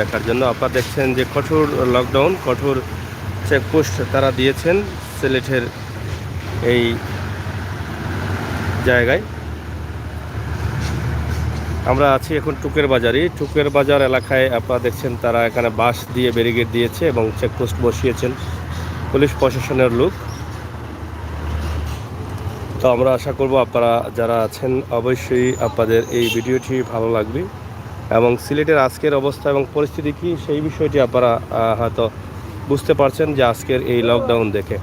দেখার জন্য। আপনারা দেখছেন যে কঠোর লকডাউন, কঠোর চেকপোস্ট তারা দিয়েছেন সিলেটের এই জায়গায়। আমরা আছি এখন টুকের বাজারে। টুকের বাজার এলাকায় আপনারা দেখছেন তারা এখানে বাঁশ দিয়ে ব্যারিকেড দিয়েছে এবং চেকপোস্ট বসিয়েছেন পুলিশ প্রশাসনের লোক। তো আমরা আশা করব আপনারা যারা আছেন অবশ্যই আপনাদের এই ভিডিওটি ভালো লাগবে এবং সিলেটের আজকের অবস্থা এবং পরিস্থিতি কী সেই বিষয়টি আপনারা হয়তো বুঝতে পারছেন যে আজকের এই লকডাউন দেখে।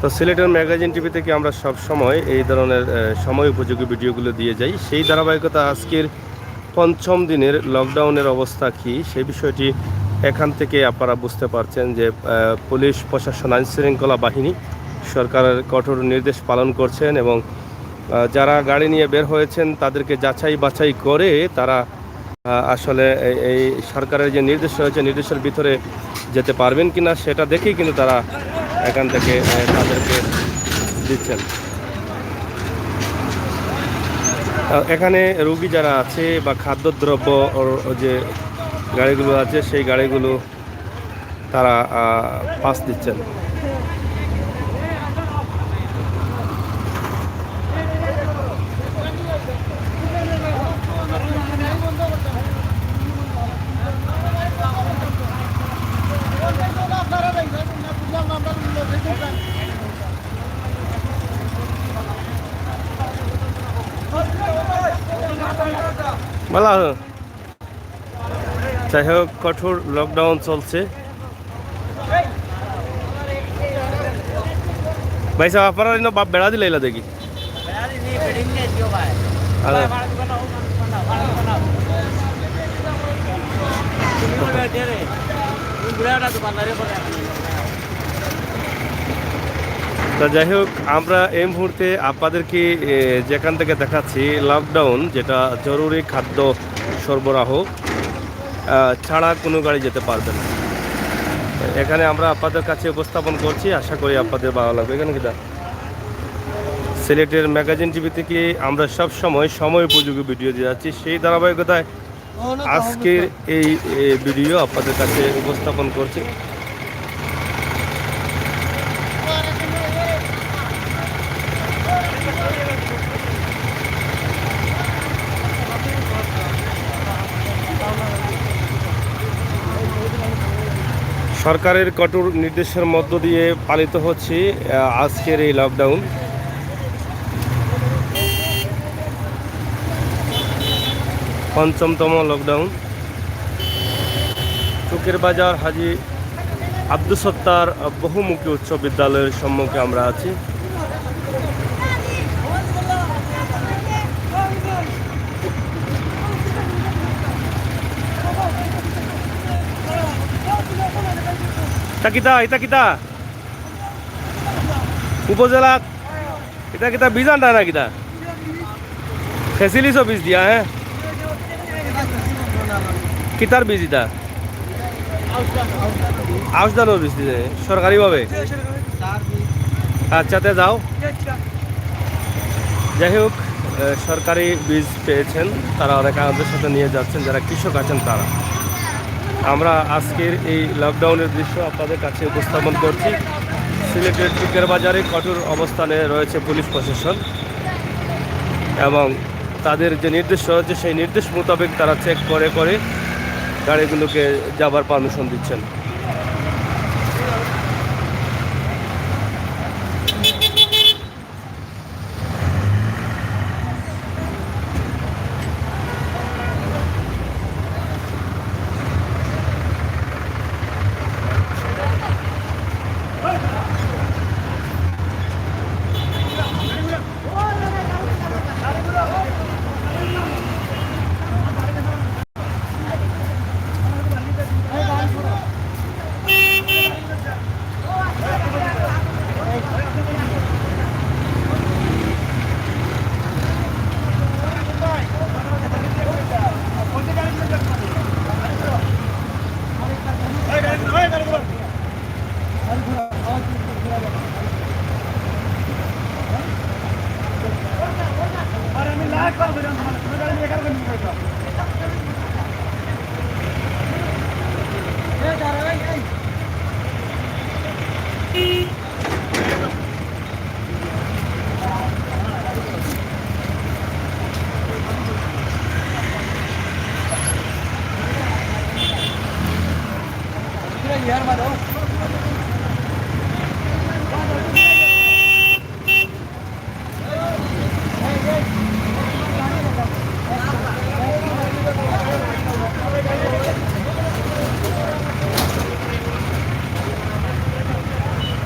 তো সিলেটের ম্যাগাজিন টিভি থেকে আমরা সব সময় এই ধরনের সময় উপযোগী ভিডিওগুলো দিয়ে যাই। সেই ধারাবাহিকতা আজকের পঞ্চম দিনের লকডাউনের অবস্থা কী সেই বিষয়টি এখান থেকে আপনারা বুঝতে পারছেন যে পুলিশ প্রশাসন, আইনশৃঙ্খলা বাহিনী সরকারের কঠোর নির্দেশ পালন করছেন এবং যারা গাড়ি নিয়ে বের হয়েছেন তাদেরকে যাচাই বাছাই করে তারা আসলে এই সরকারের যে নির্দেশ রয়েছে নির্দেশের ভিতরে যেতে পারবেন কিনা সেটা দেখেই কিন্তু তারা এখান থেকে তাদেরকে দিচ্ছেন। এখানে রোগী যারা আছে বা খাদ্যদ্রব্য যে গাড়িগুলো আছে সেই গাড়িগুলো তারা পাস দিচ্ছেন। বলা যাই হোক, কঠোর লকডাউন চলছে। ভাই সাহেব আপনারা বাপ বেড়া দিলে দেখি তো যাই হোক, আমরা এই মুহূর্তে আপনাদেরকে যেখান থেকে দেখাচ্ছি লকডাউন, যেটা জরুরি খাদ্য সরবরাহ ছাড়া কোনো গাড়ি যেতে পারবে না। এখানে আমরা আপনাদের কাছে উপস্থাপন করছি, আশা করি আপনাদের ভালো লাগবে। এখানে কিনা সিলেটের ম্যাগাজিন টিভি থেকে আমরা সব সময় উপযোগী ভিডিও দিয়ে যাচ্ছি। সেই ধারাবাহিকতায় আজকের এই ভিডিও আপনাদের কাছে উপস্থাপন করছি। সরকারের কঠোর নির্দেশের মধ্য দিয়ে পালিত হচ্ছে আজকের এই লকডাউন। পঞ্চমতম লকডাউন। টুকের বাজার হাজী আব্দুল সত্তার বহুমুখী উচ্চ বিদ্যালয়ের সম্মুখে আমরা আছি। এটা কিতা উপজেলা এটা কিতা বীজ আনটা না কিতা ফেসিলিস বীজ দিয়া হ্যাঁ কিতার বীজ এটা আউশ ধানের বীজ দিয়ে সরকারিভাবে। আচ্ছাতে যাও। যাই হোক, সরকারি বীজ পেয়েছেন তারা অনেক আনন্দের সাথে নিয়ে যাচ্ছেন যারা কৃষক আছেন তারা। আমরা আজকের এই লকডাউনের দৃশ্য আপনাদের কাছে উপস্থাপন করছি। সিলেটের টুকের বাজারে কঠোর অবস্থানে রয়েছে পুলিশ প্রশাসন এবং তাদের যে নির্দেশ রয়েছে সেই নির্দেশ মোতাবেক তারা চেক করে গাড়িগুলোকে যাবার পারমিশন দিচ্ছেন।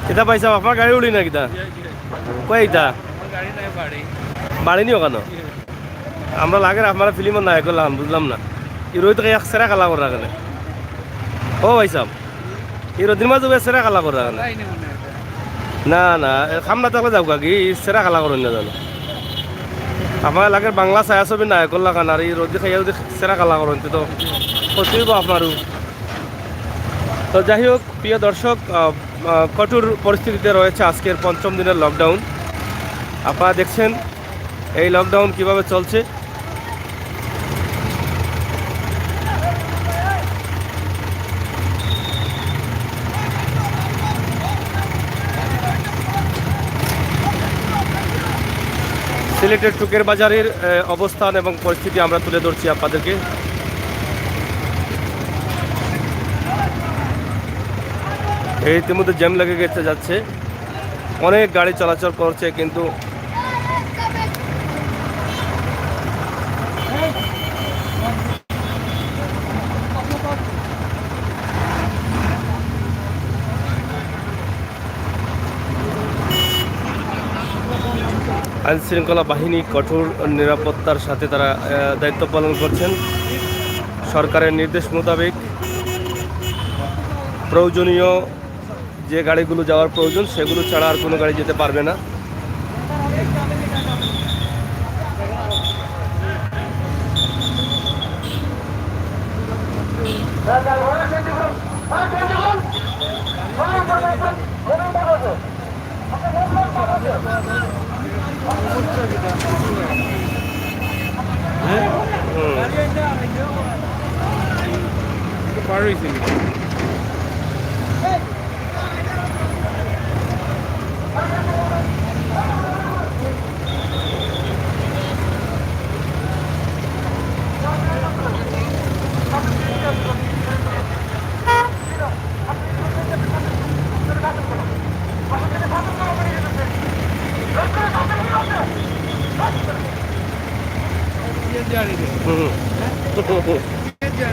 কিতা পাইছা আপনার গাড়ি উড়ি না কিতা কয় এটা বাড়ি নিও কেন আমরা লাগে আপনারা ফিল্ম নাই করলাম বুঝলাম না ইরোই তো এক সেরা কালা করার কেন ও ভাই সাহেব ইরোদিন মাঝে সেরা কালা করার কেন না না খামনা থাকলে যাও কি সেরা কালা করেন না জানো আমার লাগে বাংলা ছায়া ছবি নাই করলা কেন আর এই রোদি খাইয়া যদি সেরা কালা করেন তো ক্ষতি হইব আপনারও তো যাই হোক প্রিয় দর্শক কঠোর পরিস্থিতিতে রয়েছে আজকের পঞ্চম দিনের লকডাউন আপনারা দেখছেন এই লকডাউন কিভাবে চলছে সিলেটের টুকের বাজারের অবস্থান এবং পরিস্থিতি আমরা তুলে ধরছি আপনাদেরকে এই ইতিমধ্যে জ্যাম লেগে গেছে যাচ্ছে অনেক গাড়ি চলাচল করছে কিন্তু আইনশৃঙ্খলা বাহিনী কঠোর নিরাপত্তার সাথে তারা দায়িত্ব পালন করছেন সরকারের নির্দেশ মোতাবেক প্রয়োজনীয় যে গাড়িগুলো যাওয়ার প্রয়োজন সেগুলো ছাড়া আর কোনো গাড়ি যেতে পারবে না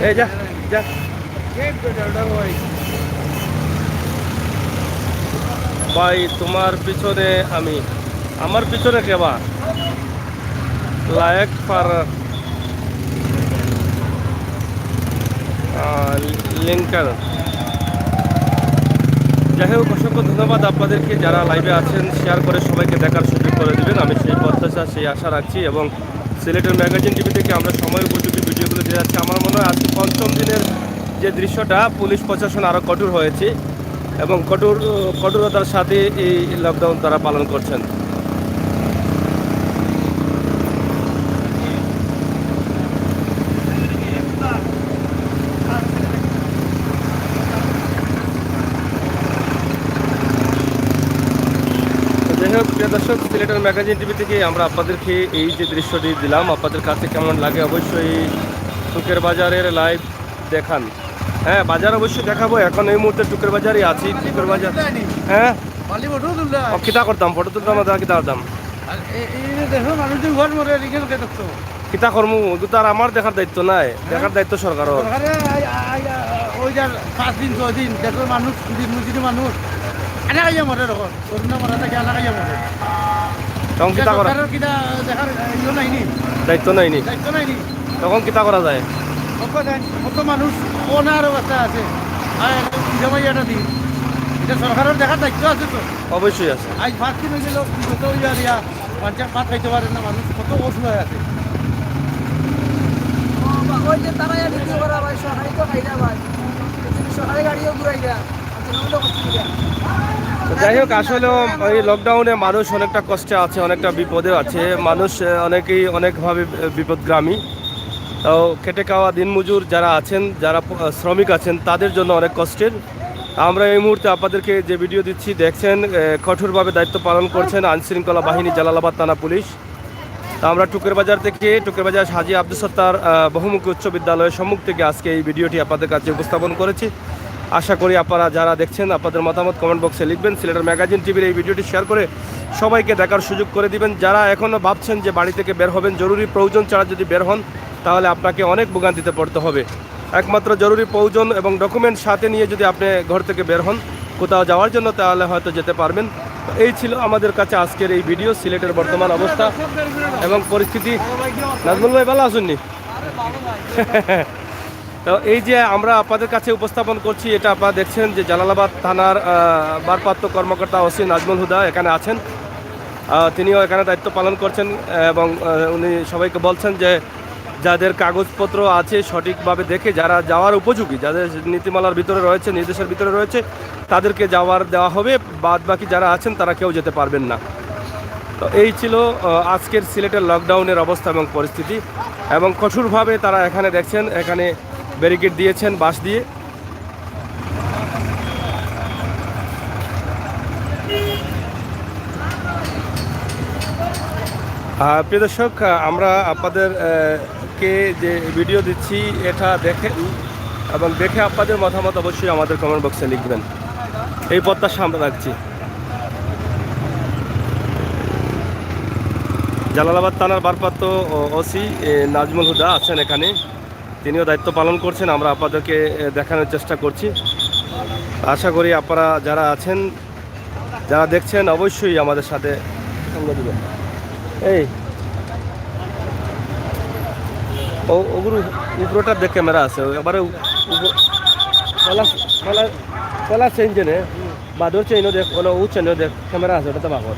এই যা যা ভাই তোমার পিছনে আমি আমার পিছনে কেবা লায়ক ফার লিঙ্কার যাই হোক অসংখ্য ধন্যবাদ আপনাদেরকে যারা লাইভে আছেন শেয়ার করে সবাইকে দেখার সুযোগ করে দেবেন আমি সেই প্রত্যাশা সেই আশা রাখছি এবং সিলেটের ম্যাগাজিন টিভি থেকে আমরা সময় উপযোগী ভিডিওগুলো দিয়ে যাচ্ছি আমার মনে হয় আজকে পঞ্চম দিনের যে দৃশ্যটা পুলিশ প্রশাসন আরও কঠোর হয়েছে এবং কঠোরতার সাথে এই লকডাউন তারা পালন করছেন প্রিয় দর্শক সিলেটের ম্যাগাজিন টিভি থেকে আমরা আপনাদেরকে এই যে দৃশ্যটি দিলাম আপনাদের কাছে কেমন লাগে অবশ্যই টুকের বাজারের লাইভ দেখান হ্যাঁ বাজার অবশ্যই দেখাবো এখন এই মুহূর্তে টুকের বাজারই আছি টুকের বাজার হ্যাঁ কিতা করতাম ফটো তুলতাম কিতা করতাম কিতা কর্ম তো আর আমার দেখার দায়িত্ব নাই দেখার দায়িত্ব সরকারের মানুষ মানুষ এলাকাইয়া মরে তখন করোনা মরা থাকে এলাকাইয়া মরে তখন কিতা করা দেখার নাইনি দায়িত্ব নাইনি তখন কিতা করা যায় কত মানুষ ওনার অবস্থা আছে জমাইয়াটা দিন এটা সরকারের দেখার দায়িত্ব আছে তো অবশ্যই আছে আজ ভাত কিনে গেল কত ইয়া মানুষের ভাত খাইতে পারে না মানুষ কত অসুবিধা আছে ওই যে তারা ভিডিও করা ভাই সরকারি তো খাইলা ভাই সরকারি গাড়িও ঘুরাই দেয়া যাই হোক আসলেও এই লকডাউনে মানুষ অনেকটা কষ্টে আছে অনেকটা বিপদে আছে মানুষ অনেকেই অনেকভাবে বিপদগ্রামী তো খেটে খাওয়া দিনমজুর যারা আছেন যারা শ্রমিক আছেন তাদের জন্য অনেক কষ্টের আমরা এই মুহূর্তে আপনাদেরকে যে ভিডিও দিচ্ছি দেখছেন কঠোরভাবে দায়িত্ব পালন করছেন আইনশৃঙ্খলা বাহিনী জালালাবাদ থানা পুলিশ তা আমরা টুকের বাজার থেকে টুকের বাজার হাজী আব্দুল সত্তার বহুমুখী উচ্চ বিদ্যালয়ের সম্মুখ থেকে আজকে এই ভিডিওটি আপনাদের কাছে উপস্থাপন করেছি আশা করি আপনারা যারা দেখছেন আপনাদের মতামত কমেন্ট বক্সে লিখবেন। সিলেটের ম্যাগাজিন টিভির এই ভিডিওটি শেয়ার করে সবাইকে দেখার সুযোগ করে দিবেন। যারা এখনও ভাবছেন যে বাড়ি থেকে বের হবেন, জরুরি প্রয়োজন ছাড়া যদি বের হন তাহলে আপনাকে অনেক ভোগান্তিতে পড়তে হবে। একমাত্র জরুরি প্রয়োজন এবং ডকুমেন্ট সাথে নিয়ে যদি আপনি ঘর থেকে বের হন কোথাও যাওয়ার জন্য তাহলে হয়তো যেতে পারবেন। এই ছিল আমাদের কাছে আজকের এই ভিডিও, সিলেটের বর্তমান অবস্থা এবং পরিস্থিতি। নাজমুল ভাই ভালো আছেননি? তো এই যে আমরা আপনাদের কাছে উপস্থাপন করছি, এটা আপনারা দেখছেন যে জালালাবাদ থানার ভারপ্রাপ্ত কর্মকর্তা ওসি নাজমুল হুদা এখানে আছেন। তিনিও এখানে দায়িত্ব পালন করছেন এবং উনি সবাইকে বলছেন যে যাদের কাগজপত্র আছে সঠিকভাবে দেখে যারা যাওয়ার উপযোগী, যাদের নীতিমালার ভিতরে রয়েছে, নির্দেশের ভিতরে রয়েছে, তাদেরকে যাওয়ার দেওয়া হবে। বাদ বাকি যারা আছেন তারা কেউ যেতে পারবেন না। তো এই ছিল আজকের সিলেটের লকডাউনের অবস্থা এবং পরিস্থিতি, এবং কঠোরভাবে তারা এখানে দেখছেন এখানে ব্যারিকেড দিয়েছেন বাঁশ দিয়ে। প্রিয় দর্শক, আমরা আপনাদের কে যে ভিডিও দিচ্ছি এটা দেখেন এবং দেখে আপনাদের মতামত অবশ্যই আমাদের কমেন্ট বক্সে লিখবেন, এই প্রত্যাশা আমরা রাখছি। জালালাবাদ থানার ভারপ্রাপ্ত ওসি নাজমুল হুদা আছেন এখানে, তিনিও দায়িত্ব পালন করছেন। আমরা আপনাদেরকে দেখানোর চেষ্টা করছি। আশা করি আপনারা যারা আছেন, যারা দেখছেন অবশ্যই আমাদের সাথে সঙ্গ দেবেন। এই ওগুলো উপরটার দেখ ক্যামেরা আছে, এবারে কলা চেঞ্জে বাদর চেইনও দেখ, কোনো উ চেনও দেখ ক্যামেরা আছে, ওটা তো বাঘর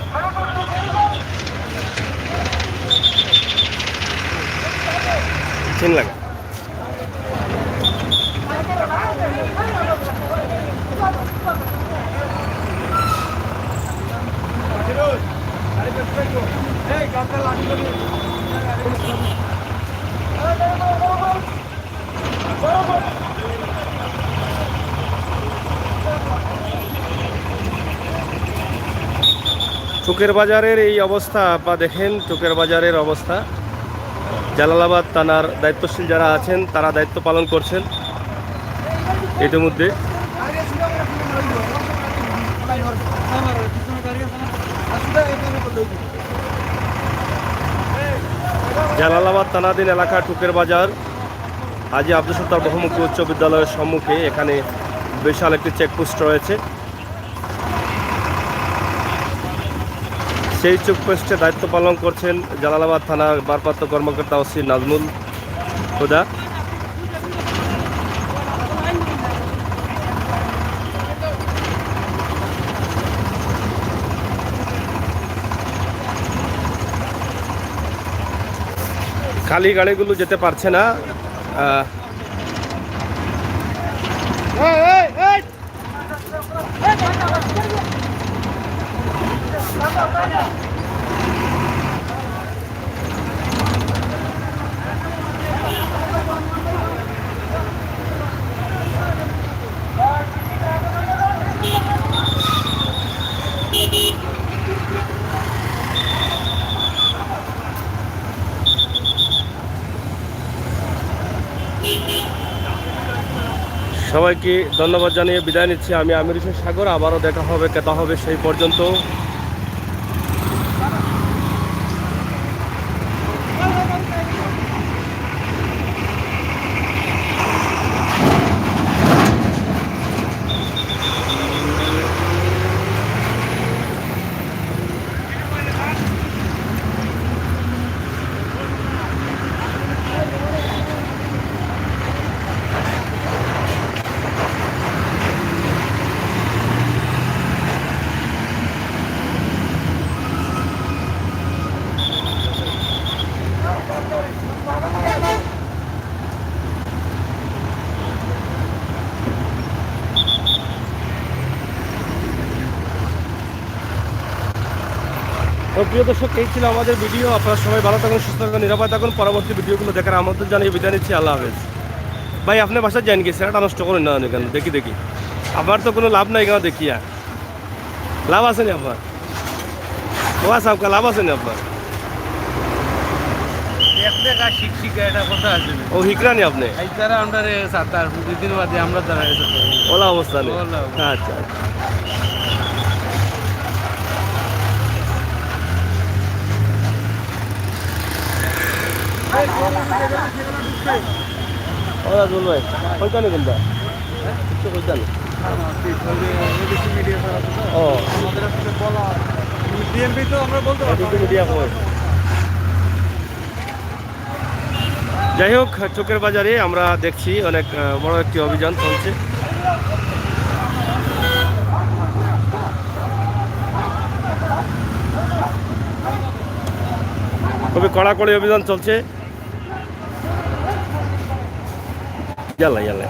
চিন লাগে। চুকের বাজারের এই অবস্থা আপনারা দেখেন, চুকের বাজারের অবস্থা। জালালাবাদ থানার দায়িত্বশীল যারা আছেন তারা দায়িত্ব পালন করছেন ইতিমধ্যে। জালালাবাদ থানাধীন এলাকা টুকের বাজার হাজী আব্দুল সত্তার বহুমুখী উচ্চ বিদ্যালয়ের সম্মুখে এখানে বিশাল একটি চেকপোস্ট রয়েছে। সেই চেকপোস্টে দায়িত্ব পালন করছেন জালালাবাদ থানার ভারপ্রাপ্ত কর্মকর্তা ওসি নাজমুল হুদা। খালি গাড়িগুলো যেতে পারছে না। সবাইকে ধন্যবাদ জানিয়ে বিদায় নিচ্ছি। আমি আমির হোসেন সাগর। আবারও দেখা হবে, কথা হবে, সেই পর্যন্ত তো প্রিয় দর্শক, এই ছিল আমাদের ভিডিও। আপনারা সবাই ভালো থাকুন, সুস্থ থাকুন, নিরাপদ থাকুন। পরবর্তী ভিডিওগুলো দেখার আমন্ত্রণ জানিয়ে বিদায় নিচ্ছি। আল্লাহ হাফেজ। ভাই আপনার বাসায় যান গেছে, এটা নষ্ট করেন না এখানে। দেখি আমার তো কোনো লাভ নাই এখানে দেখিয়া। লাভ আছে নি আপনার? ও আচ্ছা, লাভ আছে নি আপনার? একটা কাজ শিক্ষিকা এটা কথা আছে না ও হিকরানি আপনি এই তারা আমরা সাতার দুদিন বাদে আমরা তারা ওলা অবস্থানে ওলা অবস্থানে। আচ্ছা আচ্ছা। ওলা জুল ভাই কইতানি কোনটা কিছু কইতানি ও বিএমপি তো আমরা বলতে এদিকে মিডিয়া কই যাই হোক চোখের বাজারে আমরা দেখছি অনেক বড় একটি অভিযান চলছে খুবই কড়াকড়ি অভিযান চলছে ইয়াল্লা ইয়াল্লা